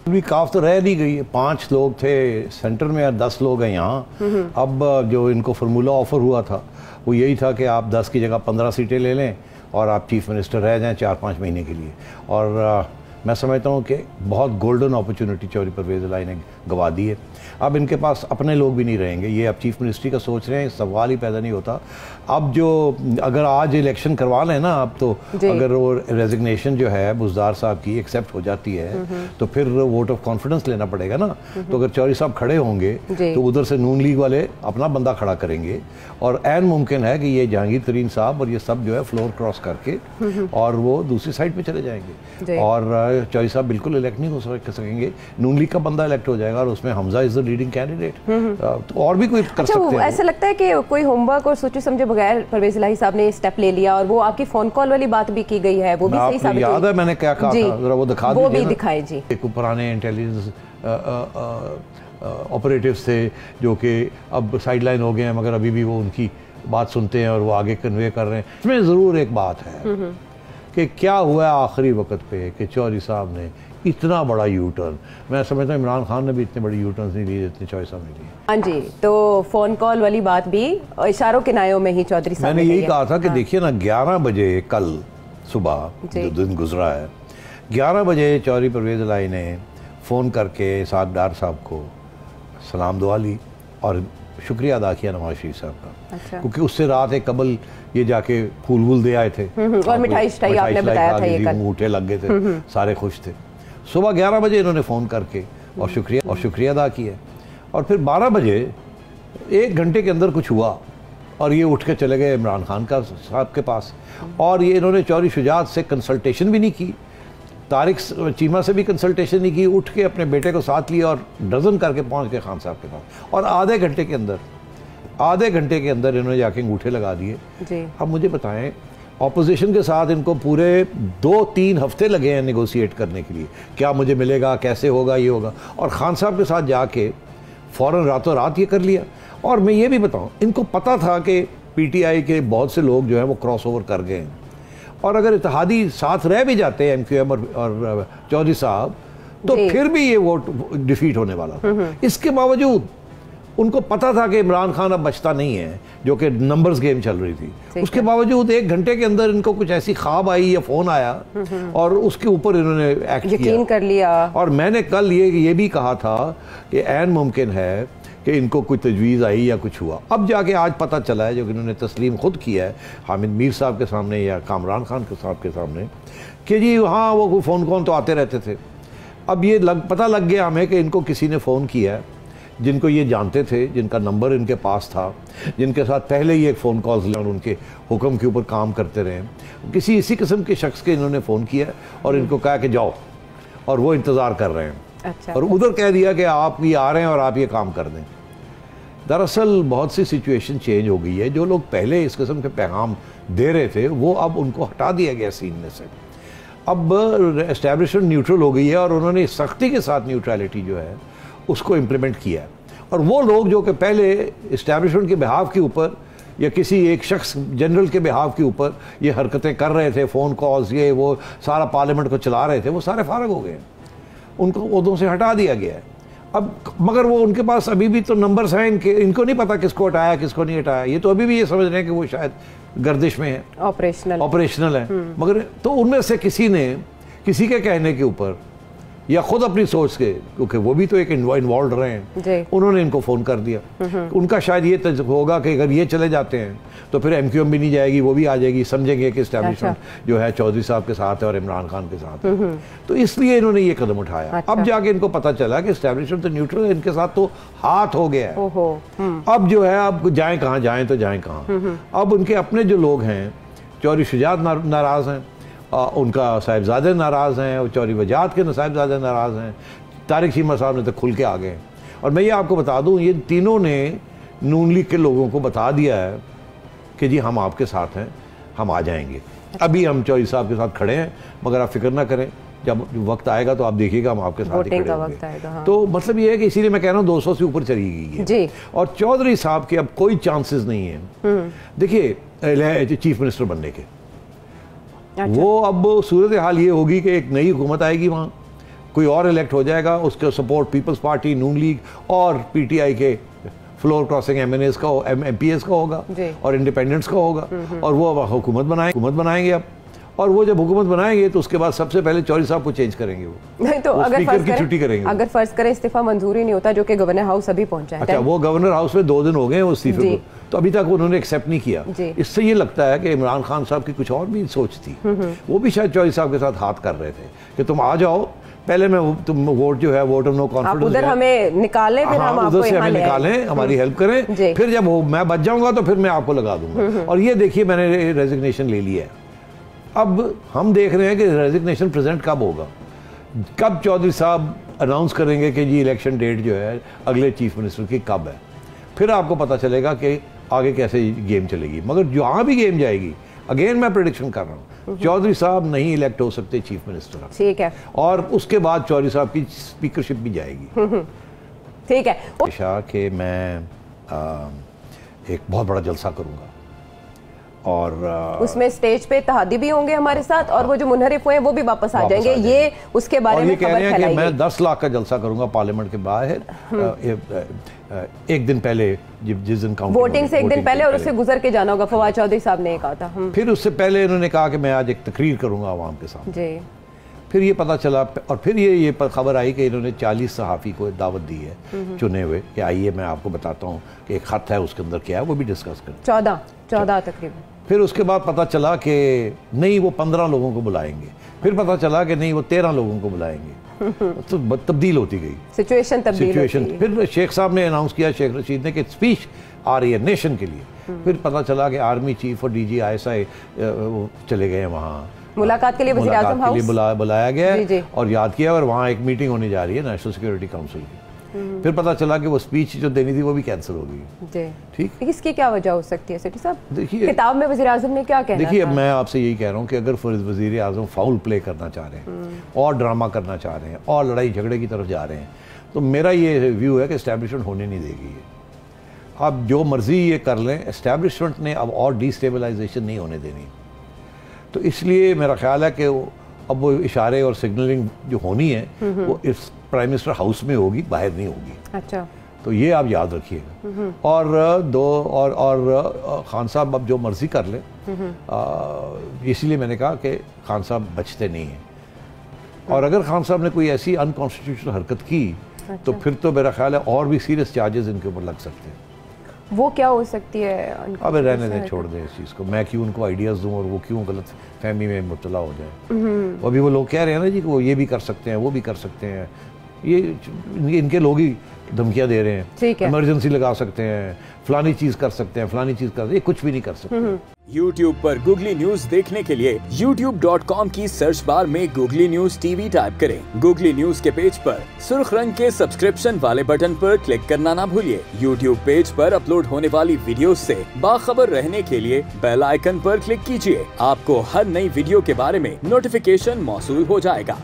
अभी काफ तो रह नहीं गई है। 5 लोग थे सेंटर में और 10 लोग हैं यहाँ। अब जो इनको फार्मूला ऑफर हुआ था वो यही था कि आप 10 की जगह 15 सीटें ले लें और आप चीफ मिनिस्टर रह जाएं 4-5 महीने के लिए। और मैं समझता हूँ कि बहुत गोल्डन अपॉर्चुनिटी चौधरी परवेज़ इलाही ने गंवा दी है। अब इनके पास अपने लोग भी नहीं रहेंगे। ये अब चीफ मिनिस्ट्री का सोच रहे हैं, सवाल ही पैदा नहीं होता। अब जो अगर आज इलेक्शन करवा लें ना, अब तो अगर वो रेजिग्नेशन जो है बुज़दार साहब की एक्सेप्ट हो जाती है तो फिर वोट ऑफ कॉन्फिडेंस लेना पड़ेगा ना। तो अगर चौधरी साहब खड़े होंगे तो उधर से नून लीग वाले अपना बंदा खड़ा करेंगे और ऐन मुमकिन है कि ये जहांगीर तरीन साहब और ये सब जो है फ्लोर क्रॉस करके और वो दूसरी साइड पे चले जाएंगे और चौधरी साहब बिल्कुल इलेक्ट नहीं हो सकेंगे। नून लीग का बंदा इलेक्ट हो जाएगा और उसमें Hamza is the leading candidate. तो और भी कोई कर सकते हैं। ऐसा लगता है कि कोई होमवर्क और सोचे समझे बगैर परवेज़ इलाही साहब ने स्टेप ले लिया और वो आपकी फोन कॉल वाली बात भी की गई है, वो भी सही साबित याद है मैंने क्या कहा था, जरा वो दिखा दीजिए। वो भी दिखाएं जी। एक पुराने इंटेलिजेंस ऑपरेटिव्स थे जो कि अब साइडलाइन हो गए हैं, मगर अभी भी वो उनकी बात सुनते हैं और वो आगे कन्वे कर रहे हैं। इसमें ज़रूर एक बात है कि क्या हुआ आखिरी वक्त पे कि चौधरी साहब ने इतना बड़ा यू टर्न, मैं समझता हूँ इमरान खान ने भी इतने बड़े यू टर्न नहीं लिए जितने चौधरी साहब ने लिए। हाँ जी, तो फोन कॉल वाली बात भी इशारों के नायों में ही चौधरी साहब मैंने यही कहा था कि देखिए ना 11 बजे कल सुबह जो दिन गुजरा है 11 बजे चौधरी परवेज़ इलाही ने फ़ोन करके साद डार साहब को सलाम दुआ ली और शुक्रिया अदा किया नवाज शरीफ साहब का। क्योंकि उससे रात एक कबल ये जाके फूल वूल दे आए थे और मिठाई आपने बताया था, ये अंगूठे लग गए थे, सारे खुश थे। सुबह 11 बजे इन्होंने फ़ोन करके और शुक्रिया अदा किया और फिर 12 बजे 1 घंटे के अंदर कुछ हुआ और ये उठ के चले गए इमरान खान का साहब के पास और ये इन्होंने चौधरी शुजात से कंसल्टेशन भी नहीं की, तारिक चीमा से भी कंसल्टेशन नहीं की, उठ के अपने बेटे को साथ लिया और डजन करके पहुंच गए खान साहब के पास और आधे घंटे के अंदर इन्होंने जाके अंगूठे लगा दिए। अब मुझे बताएं, ऑपोजिशन के साथ इनको पूरे 2-3 हफ्ते लगे हैं नेगोशिएट करने के लिए, क्या मुझे मिलेगा, कैसे होगा, ये होगा, और खान साहब के साथ जाके फ़ौरन रातों रात ये कर लिया। और मैं ये भी बताऊं, इनको पता था कि पीटीआई के बहुत से लोग जो हैं वो क्रॉस ओवर कर गए हैं और अगर इत्तेहादी साथ रह भी जाते हैं एमक्यूएम और चौधरी साहब तो फिर भी ये वोट डिफीट होने वाला था। इसके बावजूद उनको पता था कि इमरान खान अब बचता नहीं है, जो कि नंबर्स गेम चल रही थी। उसके बावजूद 1 घंटे के अंदर इनको कुछ ऐसी ख्वाब आई या फ़ोन आया और उसके ऊपर इन्होंने एक्ट यकीन कर लिया। और मैंने कल ये भी कहा था कि ऐन मुमकिन है कि इनको कोई तजवीज़ आई या कुछ हुआ। अब जाके आज पता चला है, जो कि इन्होंने तस्लीम खुद किया है हामिद मीर साहब के सामने या कामरान खान के साहब के सामने, कि जी हाँ वो फ़ोन कॉन तो आते रहते थे। अब ये पता लग गया हमें कि इनको किसी ने फ़ोन किया है जिनको ये जानते थे, जिनका नंबर इनके पास था, जिनके साथ पहले ही एक फ़ोन कॉल्स और उनके हुक्म के ऊपर काम करते रहे, किसी इसी किस्म के शख्स के इन्होंने फ़ोन किया और इनको कहा कि जाओ, और वो इंतज़ार कर रहे हैं। अच्छा। और उधर कह दिया कि आप ये आ रहे हैं और आप ये काम कर दें। दरअसल बहुत सी सिचुएशन चेंज हो गई है। जो लोग पहले इस किस्म के पैगाम दे रहे थे वो अब उनको हटा दिया गया सीन में से। अब एस्टैब्लिशमेंट न्यूट्रल हो गई है और उन्होंने सख्ती के साथ न्यूट्रलिटी जो है उसको इम्प्लीमेंट किया है। और वो लोग जो कि पहले इस्टेब्लिशमेंट के बिहाव के ऊपर या किसी एक शख्स जनरल के बिहाव के ऊपर ये हरकतें कर रहे थे, फ़ोन कॉल्स ये वो सारा पार्लियामेंट को चला रहे थे, वो सारे फारग हो गए, उनको ओहदों से हटा दिया गया है। अब मगर वो उनके पास अभी भी तो नंबर्स हैं इनको नहीं पता किसको हटाया किसको नहीं हटाया। ये तो अभी भी ये समझ रहे हैं कि वो शायद गर्दिश में है, ऑपरेशनल है। मगर तो उनमें से किसी ने किसी के कहने के ऊपर या खुद अपनी सोच के, क्योंकि वो भी तो एक इन्वॉल्व रहे हैं, उन्होंने इनको फ़ोन कर दिया। उनका शायद ये होगा कि अगर ये चले जाते हैं तो फिर एमक्यूएम भी नहीं जाएगी, वो भी आ जाएगी, समझेंगे कि एस्टैब्लिशमेंट जो है चौधरी साहब के साथ है और इमरान खान के साथ है। तो इसलिए इन्होंने ये कदम उठाया। अब जाके इनको पता चला कि एस्टैब्लिशमेंट तो न्यूट्रल है, इनके साथ तो हाथ हो गया है। अब जो है अब जाएं कहाँ, जाएं तो जाएं कहाँ। अब उनके अपने जो लोग हैं, चौधरी शुजात नाराज़ हैं, उनका साहिबजादे नाराज़ हैं, और चौधरी वजात के साहिबजादे नाराज़ हैं, तारिक चीमा साहब ने तो खुल के आ गए। और मैं ये आपको बता दूं, ये तीनों ने नून लीग के लोगों को बता दिया है कि जी हम आपके साथ हैं, हम आ जाएंगे। अभी हम चौधरी साहब के साथ खड़े हैं, मगर आप फिक्र ना करें, जब वक्त आएगा तो आप देखिएगा हम आपके साथ ही खड़े होंगे। हाँ। तो मतलब ये है कि इसीलिए मैं कह रहा हूँ 200 से ऊपर चली गई है जी। और चौधरी साहब के अब कोई चांसेस नहीं है देखिए चीफ मिनिस्टर बनने के। अच्छा। वो अब सूरत हाल ये होगी कि एक नई हुकूमत आएगी वहाँ, कोई और इलेक्ट हो जाएगा, उसके सपोर्ट पीपल्स पार्टी, नून लीग और पीटीआई के फ्लोर क्रॉसिंग एमएनएस का, एमपीएस का होगा और इंडिपेंडेंट्स का होगा, और वो हुकूमत बनाएंगे अब। और वो जब हुकूमत बनाएंगे तो उसके बाद सबसे पहले चौधरी साहब को चेंज करेंगे। वो नहीं तो वो अगर स्पीकर की छुट्टी करेंगे। अगर फर्ज करें इस्तीफा मंजूर ही नहीं होता, जो कि गवर्नर हाउस अभी पहुंचा है। अच्छा, वो गवर्नर हाउस में 2 दिन हो गए हैं वो इस्तीफे को, तो अभी तक उन्होंने एक्सेप्ट नहीं किया। इससे ये लगता है कि इमरान खान साहब की कुछ और भी सोच थी। वो भी शायद चौधरी साहब के साथ हाथ कर रहे थे कि तुम आ जाओ, पहले मैं तुम वोट जो है वोट ऑफ नो कॉन्फिडेंस उधर हमें निकालें, फिर हम आपको उधर से हमें निकालें, हमारी हेल्प करें, फिर जब मैं बच जाऊंगा तो फिर मैं आपको लगा दूंगा। और ये देखिए मैंने रेजिग्नेशन ले लिया है। अब हम देख रहे हैं कि रेजिग्नेशन प्रेजेंट कब होगा, कब चौधरी साहब अनाउंस करेंगे कि जी इलेक्शन डेट जो है अगले चीफ मिनिस्टर की कब है, फिर आपको पता चलेगा कि आगे कैसे गेम चलेगी। मगर जहाँ भी गेम जाएगी, अगेन मैं प्रेडिक्शन कर रहा हूँ, चौधरी साहब नहीं इलेक्ट हो सकते चीफ मिनिस्टर। ठीक है। और उसके बाद चौधरी साहब की स्पीकरशिप भी जाएगी। ठीक है। कि मैं एक बहुत बड़ा जलसा करूँगा और उसमें स्टेज पे तहादी भी होंगे हमारे साथ, और वो जो मुनहरिफ हुए हैं वो भी वापस आ जाएंगे। ये उसके बारे में खबर फैलाएंगे। मैं 10 लाख का जलसा करूंगा पार्लियामेंट के बाहर, एक दिन पहले, जिस दिन वोटिंग से एक दिन पहले, और उससे गुजर के जाना होगा। फवाद चौधरी साहब ने कहा था। फिर उससे पहले इन्होंने कहा कि मैं आज एक तकरीर करूंगा आवाम के साथ जी। फिर ये पता चला, और फिर ये खबर आई कि इन्होंने 40 सहाफ़ी को दावत दी है चुने हुए कि आइए मैं आपको बताता हूँ कि एक खत है, उसके अंदर क्या है वो भी डिस्कस करें। 14 तकरीबन। फिर उसके बाद पता चला कि नहीं वो 15 लोगों को बुलाएंगे, फिर पता चला कि नहीं वो 13 लोगों को बुलाएंगे। तो तब्दील होती गई सिचुएशन। फिर शेख साहब ने अनाउंस किया, शेख रशीद ने, कि स्पीच आ रही है नेशन के लिए। फिर पता चला कि आर्मी चीफ और डीजी ISI चले गए वहाँ मुलाकात के लिए, वज़ीर आज़म हाउस बुलाया गया है और याद किया, और वहाँ एक मीटिंग होने जा रही है नेशनल सिक्योरिटी काउंसिल की। फिर पता चला कि वो स्पीच जो देनी थी वो भी कैंसिल हो गई। ठीक, इसकी क्या वजह हो सकती है सेठी साहब? देखिए, किताब में वज़ीर आज़म ने क्या कहना था? देखिए, मैं आपसे यही कह रहा हूँ कि अगर वज़ीर आज़म फाउल प्ले करना चाह रहे हैं और ड्रामा करना चाह रहे हैं और लड़ाई झगड़े की तरफ जा रहे हैं, तो मेरा ये व्यू है कि एस्टैब्लिशमेंट होने नहीं देगी। अब जो मर्जी ये कर लें, एस्टैब्लिशमेंट ने अब और डिस्टेबलाइजेशन नहीं होने देनी। तो इसलिए मेरा ख्याल है कि अब वो इशारे और सिग्नलिंग जो होनी है वो इस प्राइम मिनिस्टर हाउस में होगी, बाहर नहीं होगी। अच्छा, तो ये आप याद रखिएगा। और खान साहब अब जो मर्जी कर लें, इसीलिए मैंने कहा कि खान साहब बचते नहीं हैं। और अगर खान साहब ने कोई ऐसी अनकॉन्स्टिट्यूशनल हरकत की, तो फिर तो मेरा ख्याल है और भी सीरियस चार्जेस इनके ऊपर लग सकते हैं। वो क्या हो सकती है? अब रहने दें, छोड़ दें इस चीज़ को। मैं क्यों उनको आइडियाज़ दूं और वो क्यों गलत फहमी में मुब्तला हो जाए। अभी वो लोग कह रहे हैं ना जी कि वो ये भी कर सकते हैं, वो भी कर सकते हैं। ये इनके लोग ही धमकियां दे रहे हैं, इमरजेंसी लगा सकते हैं, फलानी चीज़ कर सकते हैं, फलानी चीज़ कर, ये कुछ भी नहीं कर सकते। YouTube पर गूगली न्यूज देखने के लिए youtube.com की सर्च बार में गूगली न्यूज TV टाइप करें। गूगली न्यूज के पेज पर सुर्ख रंग के सब्सक्रिप्शन वाले बटन पर क्लिक करना ना भूलिए। YouTube पेज पर अपलोड होने वाली वीडियोस से बाखबर रहने के लिए बेल आइकन पर क्लिक कीजिए। आपको हर नई वीडियो के बारे में नोटिफिकेशन मौसूल हो जाएगा।